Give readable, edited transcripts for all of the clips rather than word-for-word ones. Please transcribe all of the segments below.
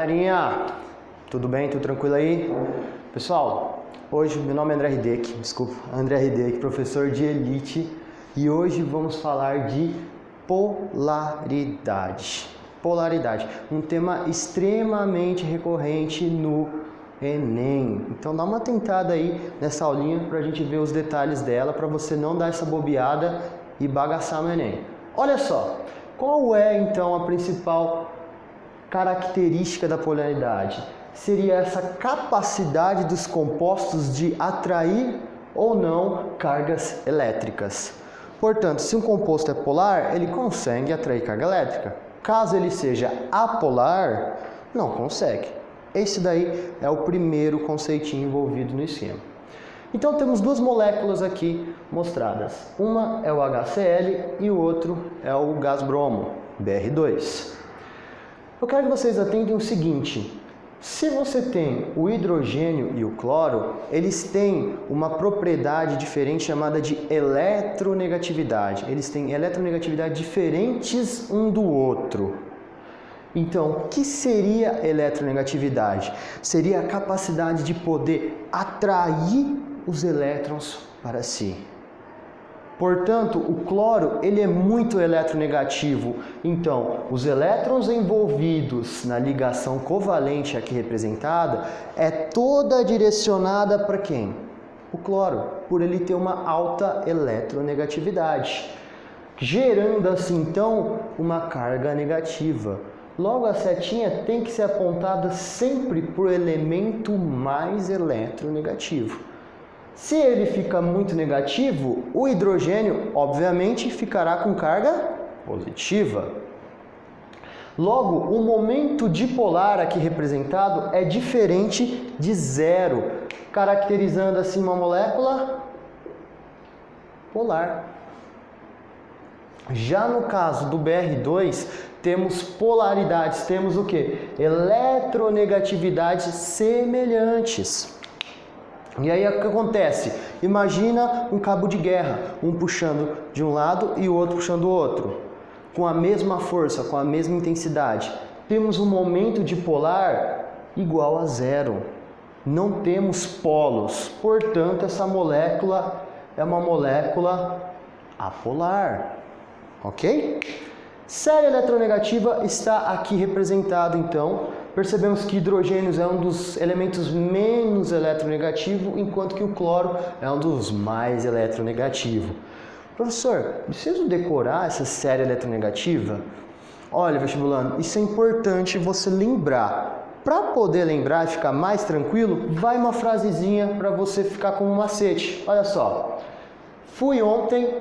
galerinha! Tudo bem? Tudo tranquilo aí? Pessoal, hoje meu nome é André Hideki, André Hideki, professor de elite, e hoje vamos falar de polaridade. Polaridade, um tema extremamente recorrente no Enem. Então dá uma tentada aí nessa aulinha para a gente ver os detalhes dela, para você não dar essa bobeada e bagaçar no Enem. Olha só, qual é então a principal característica da polaridade? Seria essa capacidade dos compostos de atrair ou não cargas elétricas. Portanto, se um composto é polar, ele consegue atrair carga elétrica. Caso ele seja apolar, não consegue. Esse daí é o primeiro conceitinho envolvido no esquema. Então temos duas moléculas aqui mostradas. Uma é o HCl e o outro é o gás bromo, Br2. Eu quero que vocês atentem o seguinte: se você tem o hidrogênio e o cloro, eles têm uma propriedade diferente chamada de eletronegatividade. Eles têm eletronegatividade diferentes um do outro. Então, o que seria eletronegatividade? Seria a capacidade de poder atrair os elétrons para si. Portanto, o cloro ele é muito eletronegativo. Então, os elétrons envolvidos na ligação covalente aqui representada é toda direcionada para quem? O cloro, por ele ter uma alta eletronegatividade, gerando assim então uma carga negativa. Logo, a setinha tem que ser apontada sempre para o elemento mais eletronegativo. Se ele fica muito negativo, o hidrogênio, obviamente, ficará com carga positiva. Logo, o momento dipolar aqui representado é diferente de zero, caracterizando assim uma molécula polar. Já no caso do Br2, temos polaridades, temos o que? Eletronegatividades semelhantes. E aí o que acontece? Imagina um cabo de guerra, um puxando de um lado e o outro puxando o outro, com a mesma força, com a mesma intensidade. Temos um momento dipolar igual a zero. Não temos polos, portanto essa molécula é uma molécula apolar. Ok? Série eletronegativa está aqui representado então. Percebemos que hidrogênio é um dos elementos menos eletronegativo, enquanto que o cloro é um dos mais eletronegativo. Professor, preciso decorar essa série eletronegativa? Olha, vestibulando, isso é importante você lembrar. Para poder lembrar e ficar mais tranquilo, vai uma frasezinha para você ficar com um macete. Olha só. Fui ontem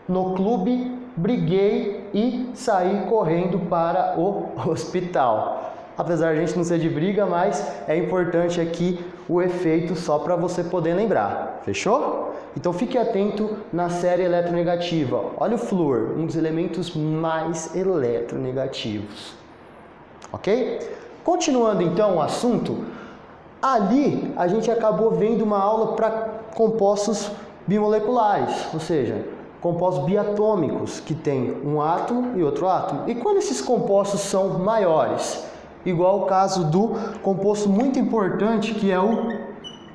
no clube, briguei e saí correndo para o hospital. Apesar de a gente não ser de briga, mas é importante aqui o efeito só para você poder lembrar. Fechou? Então fique atento na série eletronegativa. Olha o flúor, um dos elementos mais eletronegativos. Ok? Continuando então o assunto, ali a gente acabou vendo uma aula para compostos bimoleculares, ou seja, compostos biatômicos que tem um átomo e outro átomo. E quando esses compostos são maiores? Igual o caso do composto muito importante que é o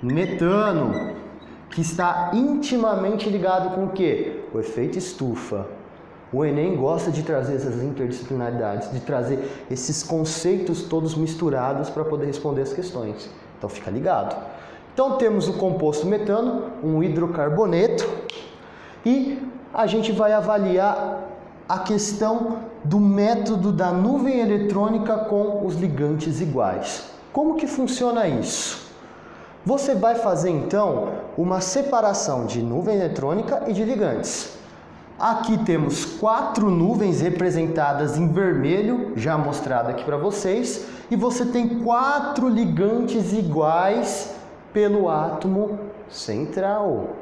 metano, que está intimamente ligado com o quê? O efeito estufa. O Enem gosta de trazer essas interdisciplinaridades, de trazer esses conceitos todos misturados para poder responder as questões. Então fica ligado. Então temos o composto metano, um hidrocarboneto, e a gente vai avaliar a questão do método da nuvem eletrônica com os ligantes iguais. Como que funciona isso? Você vai fazer então uma separação de nuvem eletrônica e de ligantes. Aqui temos 4 nuvens representadas em vermelho, já mostrado aqui para vocês, e você tem 4 ligantes iguais pelo átomo central.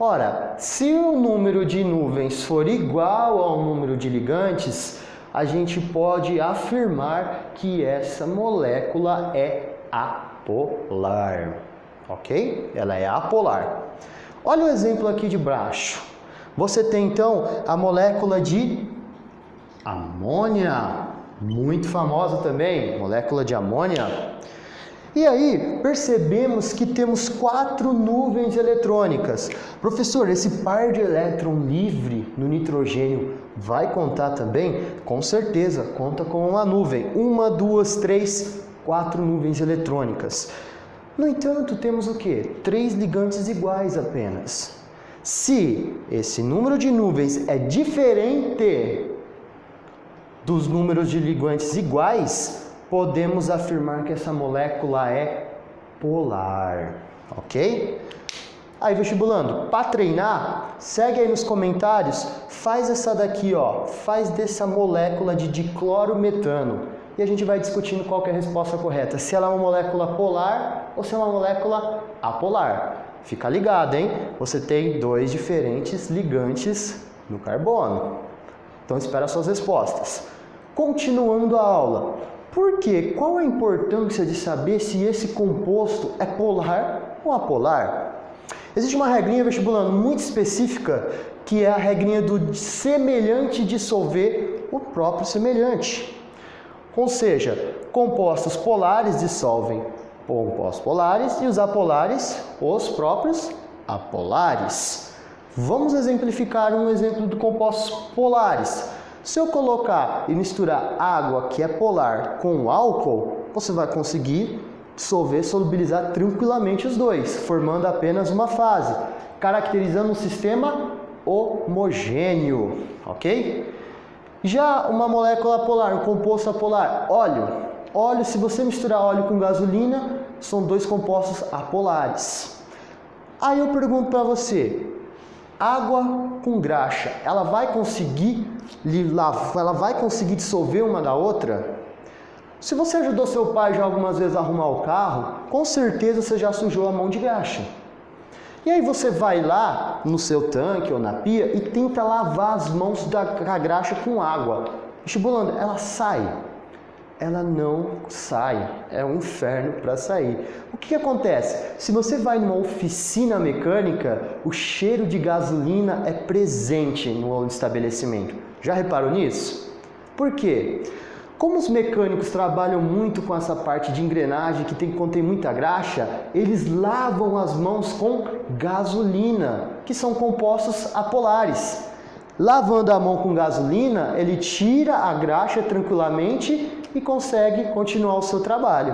Ora, se o número de nuvens for igual ao número de ligantes, a gente pode afirmar que essa molécula é apolar, ok? Ela é apolar. Olha o exemplo aqui de baixo. Você tem então a molécula de amônia. muito famosa também, molécula de amônia. E aí, percebemos que temos 4 nuvens eletrônicas. Professor, esse par de elétron livre no nitrogênio vai contar também? Com certeza, conta com uma nuvem. 1, 2, 3, 4 nuvens eletrônicas. No entanto, temos o quê? 3 ligantes iguais apenas. Se esse número de nuvens é diferente dos números de ligantes iguais, podemos afirmar que essa molécula é polar, ok? Aí, vestibulando, para treinar, segue aí nos comentários, faz essa daqui, ó, faz dessa molécula de diclorometano. E a gente vai discutindo qual que é a resposta correta, se ela é uma molécula polar ou se é uma molécula apolar. Fica ligado, hein? Você tem 2 diferentes ligantes no carbono. Então, espera suas respostas. Continuando a aula. Por quê? Qual a importância de saber se esse composto é polar ou apolar? Existe uma regrinha, vestibulando, muito específica, que é a regrinha do semelhante dissolver o próprio semelhante. Ou seja, compostos polares dissolvem compostos polares e os apolares, os próprios apolares. Vamos exemplificar um exemplo de compostos polares. Se eu colocar e misturar água, que é polar, com álcool, você vai conseguir dissolver, solubilizar tranquilamente os dois, formando apenas uma fase, caracterizando um sistema homogêneo, ok? Já uma molécula polar, um composto apolar, óleo, se você misturar óleo com gasolina, são 2 compostos apolares. Aí eu pergunto para você, água com graxa, ela vai conseguir dissolver uma da outra? Se você ajudou seu pai já algumas vezes a arrumar o carro, com certeza você já sujou a mão de graxa. E aí você vai lá no seu tanque ou na pia e tenta lavar as mãos da graxa com água. Vestibulando, ela sai? Ela não sai, é um inferno para sair. O que acontece? Se você vai numa oficina mecânica, o cheiro de gasolina é presente no estabelecimento. Já reparou nisso? Por quê? Como os mecânicos trabalham muito com essa parte de engrenagem que contém muita graxa, eles lavam as mãos com gasolina, que são compostos apolares. Lavando a mão com gasolina, ele tira a graxa tranquilamente e consegue continuar o seu trabalho.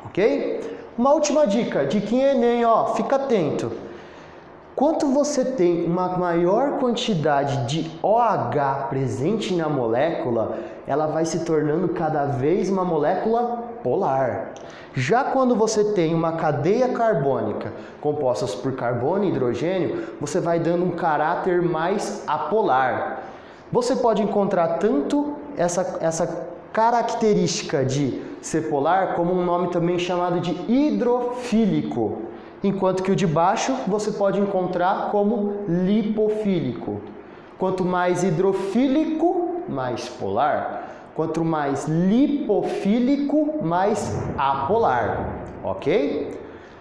Ok? Uma última dica, diquinha Enem, ó, fica atento. Quanto você tem uma maior quantidade de OH presente na molécula, ela vai se tornando cada vez uma molécula polar. Já quando você tem uma cadeia carbônica composta por carbono e hidrogênio, você vai dando um caráter mais apolar. Você pode encontrar tanto essa característica de ser polar como um nome também chamado de hidrofílico. Enquanto que o de baixo você pode encontrar como lipofílico. Quanto mais hidrofílico, mais polar. Quanto mais lipofílico, mais apolar. Ok?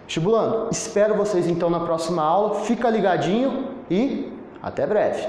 Vestibulando, espero vocês então na próxima aula. Fica ligadinho e até breve.